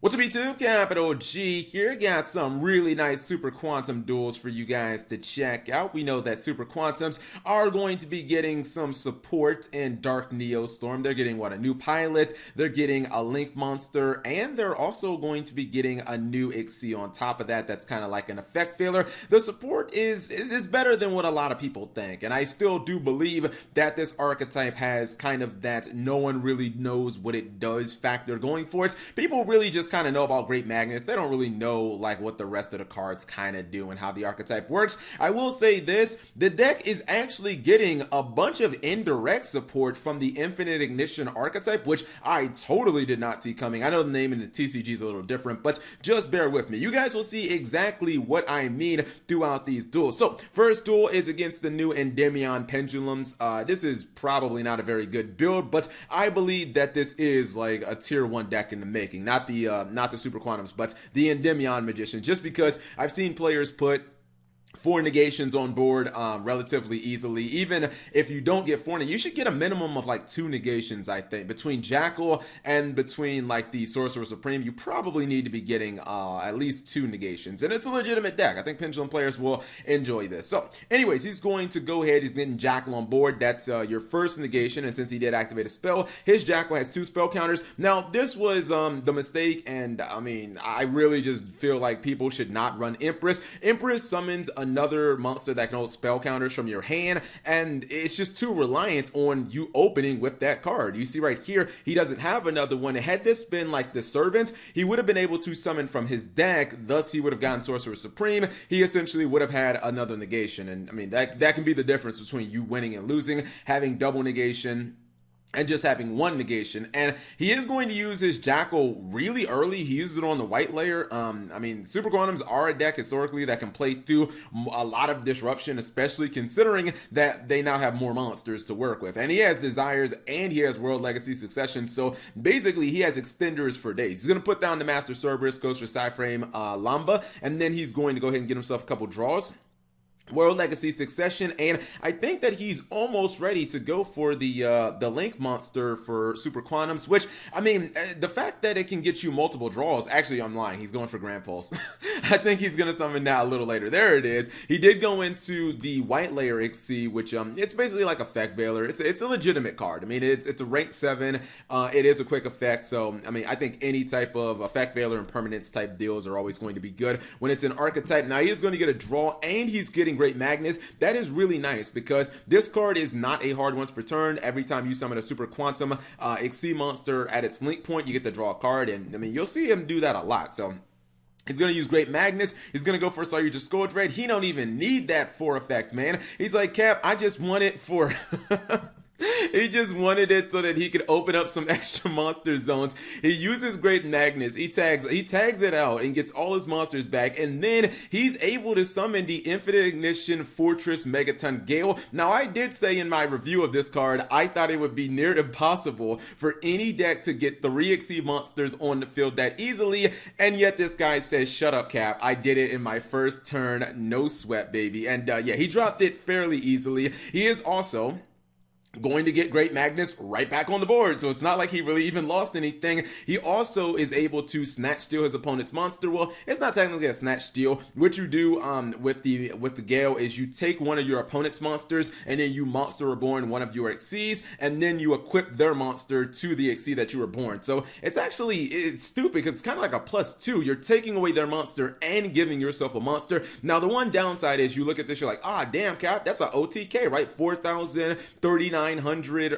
What's up, YouTube? Capital G here. Got some really nice Super Quantum duels for you guys to check out. We know that Super Quantums are going to be getting some support in Dark Neostorm. They're getting a new pilot, they're getting a Link monster, and they're also going to be getting a new Ixie on top of that. That's kind of like an effect failure. The support is better than what a lot of people think, and I still do believe that this archetype has kind of that no one really knows what it does factor going for it. People really just kind of know about Great Magnus. They don't really know like what the rest of the cards kind of do and how the archetype works. I will say this, the deck is actually getting a bunch of indirect support from the Infinite Ignition archetype, which I totally did not see coming. I know the name in the TCG is a little different, but just bear with me. You guys will see exactly what I mean throughout these duels. So first duel is against the new Endymion Pendulums. This is probably not a very good build, but I believe that this is like a tier 1 deck in the making. Not the Super Quantums, but the Endymion Magician, just because I've seen players put 4 negations on board relatively easily. Even if you don't get 4, you should get a minimum of like 2 negations. I think between Jackal and between like the Sorcerer Supreme, you probably need to be getting at least 2 negations, and it's a legitimate deck. I think Pendulum players will enjoy this. So anyways, he's going to go ahead, he's getting Jackal on board. That's your first negation, and since he did activate a spell, his Jackal has 2 spell counters. Now this was the mistake, and I mean, I really just feel like people should not run Empress. Empress summons another monster that can hold spell counters from your hand, and it's just too reliant on you opening with that card. You see right here, he doesn't have another one. Had this been like the Servant, he would have been able to summon from his deck, thus he would have gotten Sorcerer Supreme. He essentially would have had another negation, and I mean, that can be the difference between you winning and losing, having double negation and just having 1 negation. And he is going to use his Jackal really early. He uses it on the white layer. I mean, Super Quantums are a deck historically that can play through a lot of disruption, especially considering that they now have more monsters to work with. And he has Desires and he has World Legacy Succession. So basically he has extenders for days. He's going to put down the Master Cerberus, goes for Psyframe, Lamba, and then he's going to go ahead and get himself a couple draws. World Legacy Succession, and I think that he's almost ready to go for the Link monster for Super Quantums, which, I mean, the fact that it can get you multiple draws, actually I'm lying, he's going for Grand Pulse. I think he's going to summon that a little later. There it is. He did go into the white layer Ixie, which it's basically like Effect Veiler. It's a legitimate card. I mean, it's a rank 7, it is a quick effect, so I mean, I think any type of Effect Veiler and permanence type deals are always going to be good when it's an archetype. Now he is going to get a draw, and he's getting Great Magnus. That is really nice because this card is not a hard once per turn. Every time you summon a Super Quantum Ixie monster at its link point, you get to draw a card, and I mean, you'll see him do that a lot. So he's going to use Great Magnus. He's going to go for Saryuja Scourge Raid. He don't even need that 4 effect, man. He's like, Cap, I just want it for... He just wanted it so that he could open up some extra monster zones. He uses Great Magnus. He tags it out and gets all his monsters back, and then he's able to summon the Infinite Ignition Fortress Megaton Gale. Now, I did say in my review of this card, I thought it would be near impossible for any deck to get 3 Ixie monsters on the field that easily, and yet this guy says, shut up, Cap. I did it in my first turn. No sweat, baby. And yeah, he dropped it fairly easily. He is also going to get Great Magnus right back on the board, so it's not like he really even lost anything. He also is able to snatch steal his opponent's monster. Well, it's not technically a snatch steal. What you do with the Gale is you take one of your opponent's monsters and then you monster reborn one of your Ixies, and then you equip their monster to the Ixie that you were born. So it's stupid because it's kind of like a +2. You're taking away their monster and giving yourself a monster. Now the one downside is you look at this, you're like, damn, Cap, that's an OTK, right? 4,039 900,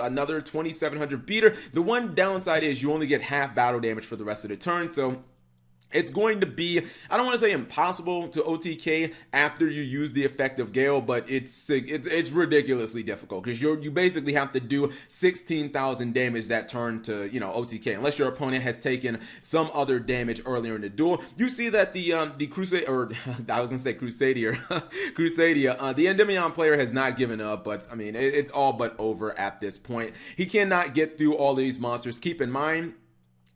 another 2700 beater. The one downside is you only get half battle damage for the rest of the turn, so it's going to be, I don't want to say impossible to OTK after you use the effective Gale, but it's ridiculously difficult because you basically have to do 16,000 damage that turn to, OTK, unless your opponent has taken some other damage earlier in the duel. You see that the Crusade, or I was gonna say Crusadia, the Endymion player has not given up, but I mean, it's all but over at this point. He cannot get through all of these monsters. Keep in mind,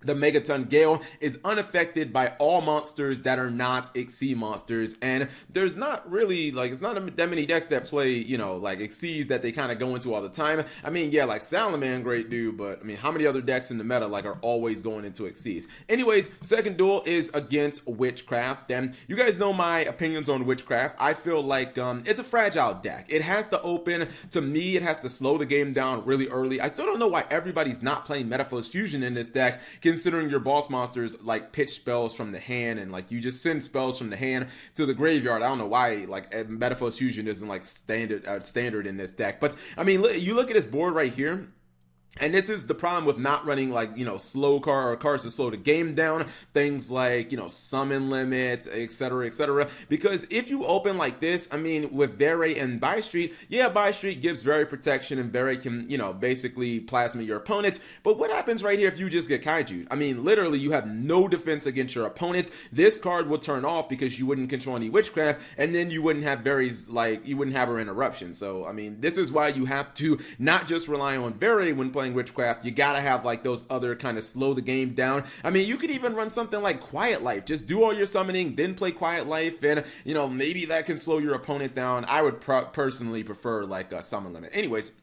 The Megaton Gale is unaffected by all monsters that are not Xyz monsters, and there's not really, like, it's not that many decks that play, you know, like Xyz that they kind of go into all the time. I mean, yeah, like Salaman, great dude, but I mean, how many other decks in the meta, like, are always going into Xyz? Anyways, second duel is against Witchcraft, and you guys know my opinions on Witchcraft. I feel like it's a fragile deck. It has to open, to me, it has to slow the game down really early. I still don't know why everybody's not playing Metaphors Fusion in this deck, considering your boss monsters like pitch spells from the hand, and like you just send spells from the hand to the graveyard. I don't know why like Metaphors Fusion isn't like standard in this deck. But I mean, you look at this board right here. And this is the problem with not running, like, you know, slow card or cards to slow the game down. Things like, you know, summon limit, etc., etc. Because if you open like this, I mean, with Vere and Bystreet, yeah, Bystreet gives Vere protection and Vere can, you know, basically plasma your opponent. But what happens right here if you just get Kaiju? I mean, literally, you have no defense against your opponent. This card will turn off because you wouldn't control any Witchcraft, and then you wouldn't have Vere's, like, you wouldn't have her interruption. So, I mean, this is why you have to not just rely on Vere when playing Witchcraft. You gotta have like those other kind of slow the game down. I mean, you could even run something like Quiet Life. Just do all your summoning, then play Quiet Life, and you know, maybe that can slow your opponent down. I would personally prefer like a Summon Limit. Anyways,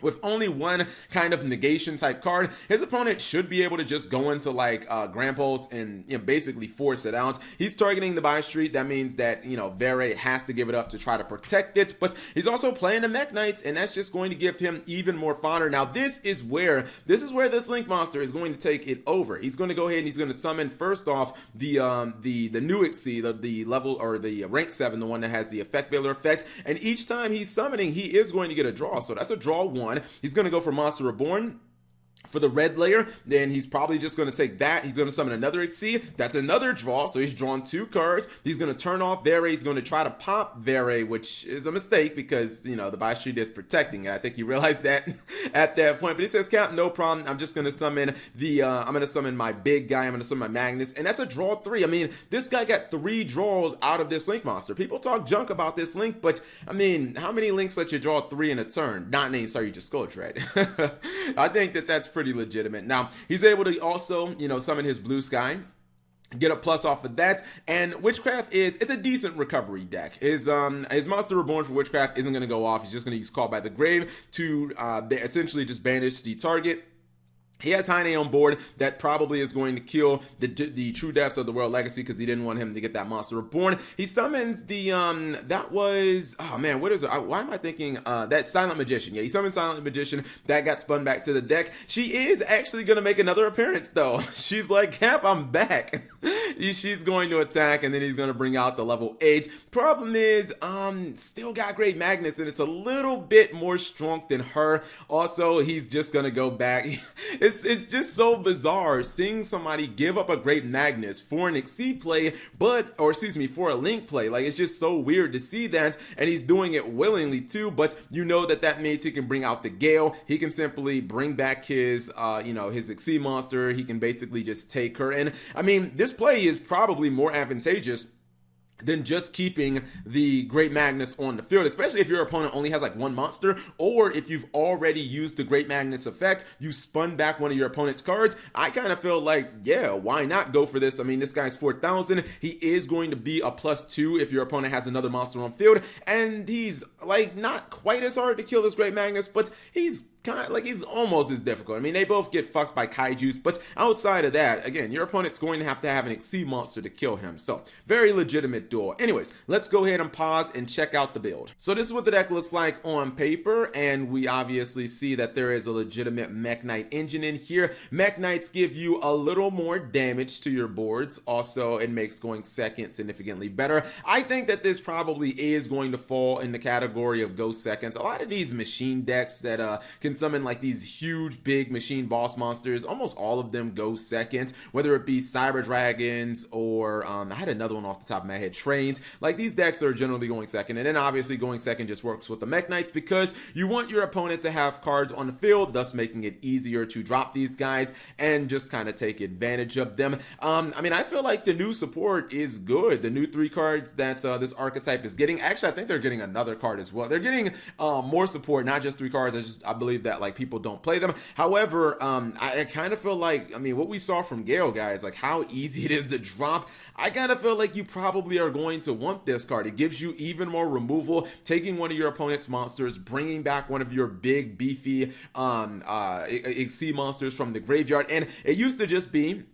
with only one kind of negation type card, his opponent should be able to just go into like Grand Pulse and, you know, basically force it out. He's targeting the Bystreet. That means that, you know, Vere has to give it up to try to protect it, but he's also playing the Mech Knights, and that's just going to give him even more fodder. Now this is where this Link monster is going to take it over. He's going to go ahead and he's going to summon first off the new Xyz, the level or the rank 7, the one that has the Effect Veiler effect, and each time he's summoning, he is going to get a draw. So that's a draw 1. He's going to go for Monster Reborn. For the red layer, then he's probably just going to take that. He's going to summon another Xyz. That's another draw. So he's drawn 2 cards. He's going to turn off Vere. He's going to try to pop Vere, which is a mistake because, you know, the Bystreet is protecting it. I think he realized that at that point. But he says, Cap, no problem. I'm just going to summon I'm going to summon my big guy. I'm going to summon my Magnus. And that's a draw 3. I mean, this guy got 3 draws out of this Link monster. People talk junk about this Link, but I mean, how many Links let you draw 3 in a turn? Not named Sorry, just Skull Dread. I think that's pretty legitimate. Now, he's able to also, you know, summon his Blue Sky, get a plus off of that, and Witchcraft it's a decent recovery deck. His Monster Reborn for Witchcraft isn't going to go off. He's just going to use Call by the Grave to essentially just banish the target. He has Heine on board. That probably is going to kill the True Depths of the World Legacy because he didn't want him to get that Monster Reborn. He summons the that was, oh man, what is it? Why am I thinking that Silent Magician? Yeah, he summoned Silent Magician. That got spun back to the deck. She is actually going to make another appearance though. She's like, Cap, I'm back. She's going to attack, and then he's going to bring out the level 8. Problem is, still got Great Magnus, and it's a little bit more strong than her. Also, he's just going to go back. It's just so bizarre seeing somebody give up a Great Magnus for an Xyz play, for a Link play. Like, it's just so weird to see that, and he's doing it willingly too, but you know that means he can bring out the Gale. He can simply bring back his, his Xyz monster. He can basically just take her, and I mean, this play is probably more advantageous than just keeping the Great Magnus on the field, especially if your opponent only has like 1 monster, or if you've already used the Great Magnus effect, you spun back one of your opponent's cards. I kind of feel like, yeah, why not go for this? I mean, this guy's 4,000. He is going to be a +2 if your opponent has another monster on field, and he's like not quite as hard to kill as Great Magnus, but he's kind of like, he's almost as difficult. I mean, they both get fucked by Kaijus, but outside of that, again, your opponent's going to have an Xyz monster to kill him. So very legitimate duel. Anyways, let's go ahead and pause and check out the build. So this is what the deck looks like on paper, and we obviously see that there is a legitimate Mech Knight engine in here. Mech Knights give you a little more damage to your boards. Also, it makes going second significantly better. I think that this probably is going to fall in the category of go seconds. A lot of these machine decks that can summon like these huge big machine boss monsters, almost all of them go second, whether it be Cyber Dragons or I had another one off the top of my head, Trains. Like, these decks are generally going second, and then obviously going second just works with the Mech Knights because you want your opponent to have cards on the field, thus making it easier to drop these guys and just kind of take advantage of them. I mean, I feel like the new support is good. The new 3 cards that this archetype is getting, actually I think they're getting another card as well. They're getting more support, not just 3 cards. I believe believe that like people don't play them. However, I kind of feel like, I mean, what we saw from Gale, guys, like how easy it is to drop, I kind of feel like you probably are going to want this card. It gives you even more removal, taking one of your opponent's monsters, bringing back one of your big beefy Exceed monsters from the graveyard. And it used to just be,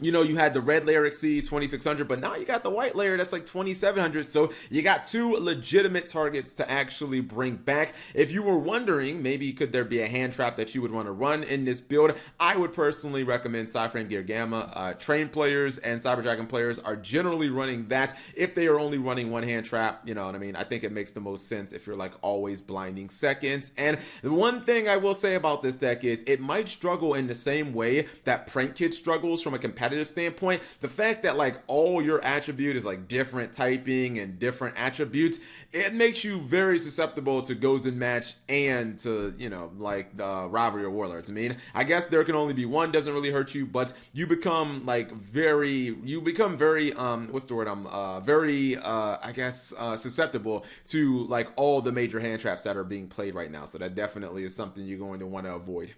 you know, you had the red layer Exceed 2600, but now you got the white layer that's like 2700. So you got two legitimate targets to actually bring back. If you were wondering, maybe could there be a hand trap that you would want to run in this build, I would personally recommend Psyframe Gear Gamma. Train players and Cyber Dragon players are generally running that. If they are only running one hand trap, you know what I mean? I think it makes the most sense if you're like always blinding seconds. And the one thing I will say about this deck is it might struggle in the same way that Prank Kid struggles from a competitive standpoint. The fact that like all your attribute is like different typing and different attributes, it makes you very susceptible to goes in match and to, you know, like the rivalry or warlords. I mean, I guess there can only be one, doesn't really hurt you, but you become like very what's the word, very I guess susceptible to like all the major hand traps that are being played right now. So that definitely is something you're going to want to avoid.